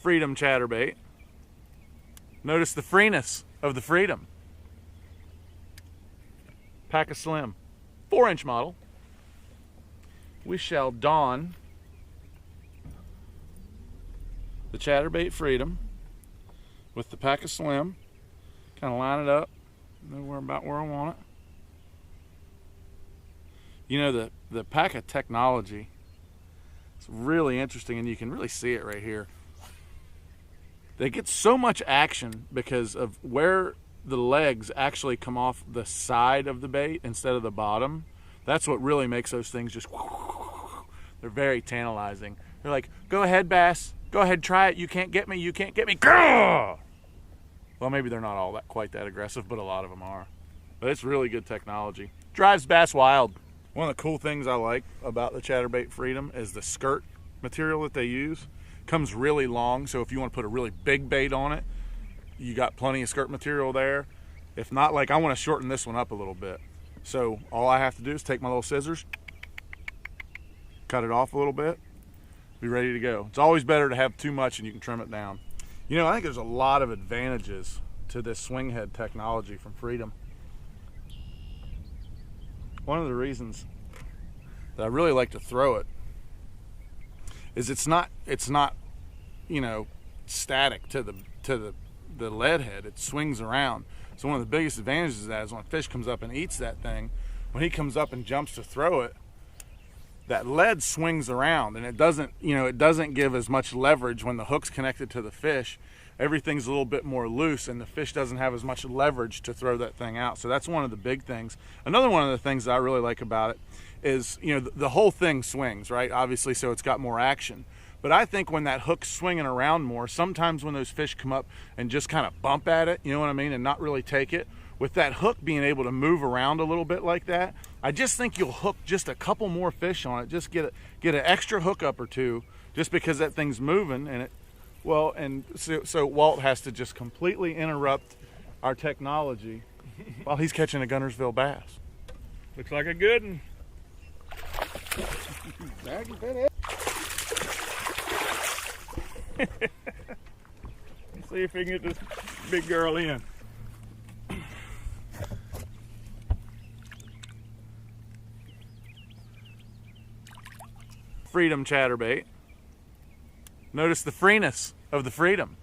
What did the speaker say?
Freedom Chatterbait. Notice the freeness of the Freedom. Pack a Slim, 4-inch model. We shall don the Chatterbait Freedom with the Pack a Slim. Kind of line it up, know about where I want it. You know, the pack of technology, it's really interesting, and you can really see it right here. They get so much action because of where the legs actually come off the side of the bait instead of the bottom. That's what really makes those things just, they're very tantalizing. They're like, go ahead, bass, go ahead, try it. You can't get me, you can't get me. Grrr! Well, maybe they're not all quite that aggressive, but a lot of them are. But it's really good technology. Drives bass wild. One of the cool things I like about the Chatterbait Freedom is the skirt material that they use. Comes really long, so if you want to put a really big bait on it, you got plenty of skirt material there. If not, like, I want to shorten this one up a little bit. So all I have to do is take my little scissors, cut it off a little bit, be ready to go. It's always better to have too much and you can trim it down. You know, I think there's a lot of advantages to this swing head technology from Freedom. One of the reasons that I really like to throw it is it's not you know, static to the lead head. It swings around. So one of the biggest advantages of that is when a fish comes up and eats that thing, when he comes up and jumps to throw it, that lead swings around, and it doesn't give as much leverage when the hook's connected to the fish. Everything's a little bit more loose, and the fish doesn't have as much leverage to throw that thing out. So that's one of the big things. Another one of the things that I really like about it is, you know, the whole thing swings, right? Obviously, so it's got more action. But I think when that hook's swinging around more, sometimes when those fish come up and just kind of bump at it, you know what I mean, and not really take it, with that hook being able to move around a little bit like that, I just think you'll hook just a couple more fish on it. Just get an extra hookup or two, just because that thing's moving. And so Walt has to just completely interrupt our technology while he's catching a Guntersville bass. Looks like a good one. See if we can get this big girl in. Freedom Chatterbait. Notice the freeness of the Freedom.